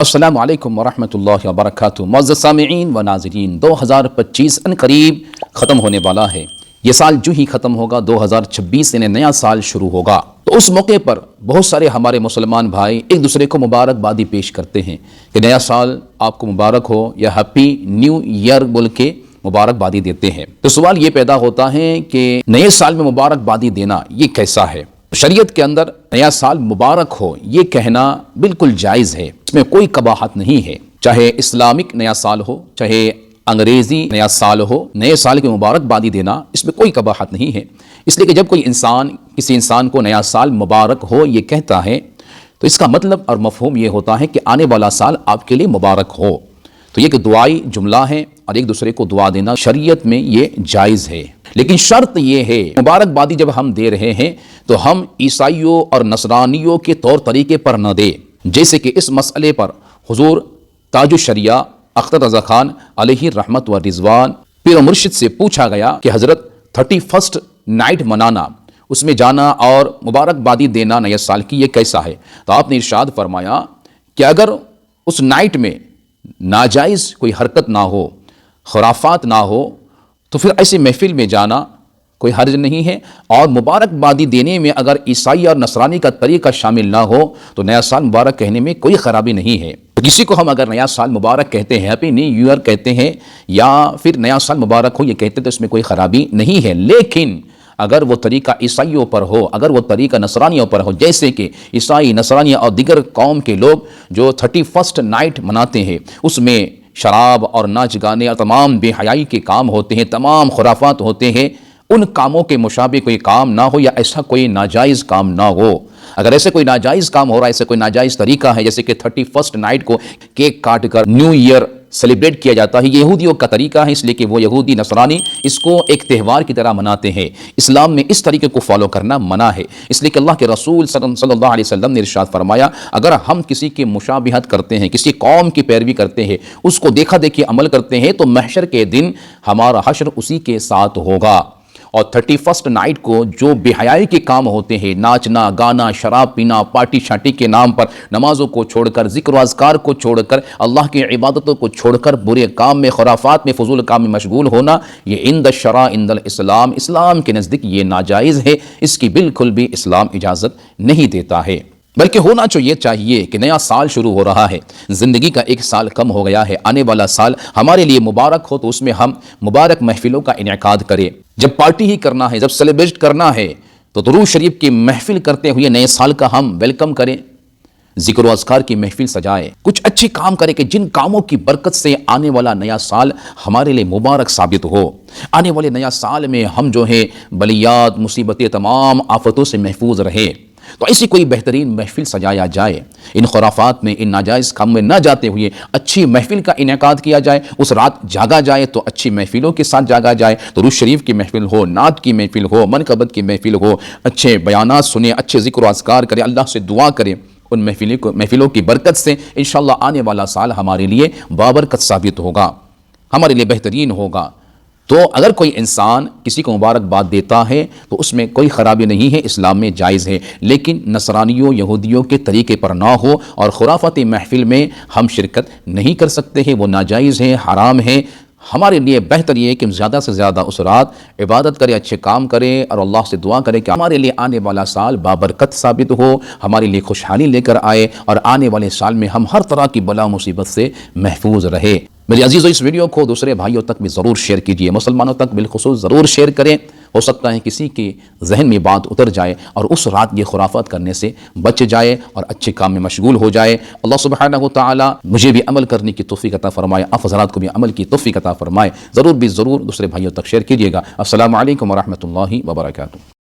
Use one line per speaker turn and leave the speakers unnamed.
السلام علیکم ورحمۃ اللہ وبرکاتہ۔ معزز سامعین و ناظرین، 2025 ان قریب ختم ہونے والا ہے۔ یہ سال جو ہی ختم ہوگا 2026 یعنی نیا سال شروع ہوگا، تو اس موقع پر بہت سارے ہمارے مسلمان بھائی ایک دوسرے کو مبارکبادی پیش کرتے ہیں کہ نیا سال آپ کو مبارک ہو یا ہیپی نیو ایئر بول کے مبارکبادی دیتے ہیں۔ تو سوال یہ پیدا ہوتا ہے کہ نئے سال میں مبارکبادی دینا یہ کیسا ہے؟ شریعت کے اندر نیا سال مبارک ہو یہ کہنا بالکل جائز ہے، اس میں کوئی قباحت نہیں ہے، چاہے اسلامک نیا سال ہو چاہے انگریزی نیا سال ہو، نئے سال کی مبارکبادی دینا اس میں کوئی قباحت نہیں ہے۔ اس لیے کہ جب کوئی انسان کسی انسان کو نیا سال مبارک ہو یہ کہتا ہے تو اس کا مطلب اور مفہوم یہ ہوتا ہے کہ آنے والا سال آپ کے لیے مبارک ہو۔ تو یہ کہ دعائی جملہ ہے اور ایک دوسرے کو دعا دینا شریعت میں یہ جائز ہے، لیکن شرط یہ ہے مبارکبادی جب ہم دے رہے ہیں تو ہم عیسائیوں اور نصرانیوں کے طور طریقے پر نہ دیں، جیسے کہ اس مسئلے پر حضور تاج الشریعہ اختر رضا خان علیہ رحمت و رضوان پیر و مرشد سے پوچھا گیا کہ حضرت 31 نائٹ منانا، اس میں جانا اور مبارکبادی دینا نئے سال کی یہ کیسا ہے؟ تو آپ نے ارشاد فرمایا کہ اگر اس نائٹ میں ناجائز کوئی حرکت نہ ہو، خرافات نہ ہو، تو پھر ایسے محفل میں جانا کوئی حرج نہیں ہے، اور مبارکبادی دینے میں اگر عیسائی اور نصرانی کا طریقہ شامل نہ ہو تو نیا سال مبارک کہنے میں کوئی خرابی نہیں ہے۔ کسی کو ہم اگر نیا سال مبارک کہتے ہیں، ہیپی نیو ایئر کہتے ہیں یا پھر نیا سال مبارک ہو یہ کہتے ہیں تو اس میں کوئی خرابی نہیں ہے، لیکن اگر وہ طریقہ عیسائیوں پر ہو، اگر وہ طریقہ نصرانیوں پر ہو، جیسے کہ عیسائی، نصرانی اور دیگر قوم کے لوگ جو 31 نائٹ مناتے ہیں اس میں شراب اور ناچ گانے اور تمام بے حیائی کے کام ہوتے ہیں، تمام خرافات ہوتے ہیں، ان کاموں کے مشابہ کوئی کام نہ ہو یا ایسا کوئی ناجائز کام نہ ہو۔ اگر ایسے کوئی ناجائز کام ہو رہا ہے، ایسے کوئی ناجائز طریقہ ہے، جیسے کہ 31 نائٹ کو کیک کاٹ کر نیو ایئر سیلیبریٹ کیا جاتا ہے، یہ یہودیوں کا طریقہ ہے، اس لیے کہ وہ یہودی نصرانی اس کو ایک تہوار کی طرح مناتے ہیں۔ اسلام میں اس طریقے کو فالو کرنا منع ہے، اس لیے کہ اللہ کے رسول صلی اللہ علیہ وسلم نے ارشاد فرمایا اگر ہم کسی کی مشابہت کرتے ہیں، کسی قوم کی پیروی کرتے ہیں، اس کو دیکھا دیکھی عمل کرتے ہیں تو محشر کے دن ہمارا حشر اسی کے ساتھ ہوگا۔ اور 31 نائٹ کو جو بے حیائی کے کام ہوتے ہیں، ناچنا گانا، شراب پینا، پارٹی شارٹی کے نام پر نمازوں کو چھوڑ کر، ذکر و اذکار کو چھوڑ کر، اللہ کی عبادتوں کو چھوڑ کر برے کام میں، خرافات میں، فضول کام میں مشغول ہونا، یہ عند الشرع عند الاسلام، اسلام کے نزدیک یہ ناجائز ہے، اس کی بالکل بھی اسلام اجازت نہیں دیتا ہے۔ بلکہ ہونا چاہیے کہ نیا سال شروع ہو رہا ہے، زندگی کا ایک سال کم ہو گیا ہے، آنے والا سال ہمارے لیے مبارک ہو تو اس میں ہم مبارک محفلوں کا انعقاد کریں۔ جب پارٹی ہی کرنا ہے، جب سیلیبریٹ کرنا ہے تو درود شریف کی محفل کرتے ہوئے نئے سال کا ہم ویلکم کریں، ذکر و اذکار کی محفل سجائیں، کچھ اچھے کام کریں کہ جن کاموں کی برکت سے آنے والا نیا سال ہمارے لیے مبارک ثابت ہو۔ آنے والے نیا سال میں ہم جو ہے بلیات، مصیبتیں، تمام آفتوں سے محفوظ رہیں، تو ایسی کوئی بہترین محفل سجایا جائے، ان خرافات میں، ان ناجائز کام میں نہ جاتے ہوئے اچھی محفل کا انعقاد کیا جائے، اس رات جاگا جائے تو اچھی محفلوں کے ساتھ جاگا جائے، تو درود شریف کی محفل ہو، نعت کی محفل ہو، منقبت کی محفل ہو، اچھے بیانات سنیں، اچھے ذکر و اذکار کریں، اللہ سے دعا کریں، ان محفلوں کی برکت سے انشاءاللہ آنے والا سال ہمارے لیے بابرکت ثابت ہوگا، ہمارے لیے بہترین ہوگا۔ تو اگر کوئی انسان کسی کو مبارکباد دیتا ہے تو اس میں کوئی خرابی نہیں ہے، اسلام میں جائز ہے، لیکن نصرانیوں، یہودیوں کے طریقے پر نہ ہو، اور خرافاتی محفل میں ہم شرکت نہیں کر سکتے ہیں، وہ ناجائز ہے، حرام ہے۔ ہمارے لیے بہتر یہ ہے کہ ہم زیادہ سے زیادہ اس رات عبادت کریں، اچھے کام کریں اور اللہ سے دعا کریں کہ ہمارے لیے آنے والا سال بابرکت ثابت ہو، ہمارے لیے خوشحالی لے کر آئے، اور آنے والے سال میں ہم ہر طرح کی بلا مصیبت سے محفوظ رہے۔ میرے عزیزو، اس ویڈیو کو دوسرے بھائیوں تک بھی ضرور شیئر کیجئے، مسلمانوں تک بالخصوص ضرور شیئر کریں، ہو سکتا ہے کسی کے ذہن میں بات اتر جائے اور اس رات یہ خرافات کرنے سے بچ جائے اور اچھے کام میں مشغول ہو جائے۔ اللہ سبحانہ و تعالی مجھے بھی عمل کرنے کی توفیق عطا فرمائے، آپ حضرات کو بھی عمل کی توفیق عطا فرمائے۔ ضرور دوسرے بھائیوں تک شیئر کیجئے گا۔ السلام علیکم ورحمۃ اللہ وبرکاتہ۔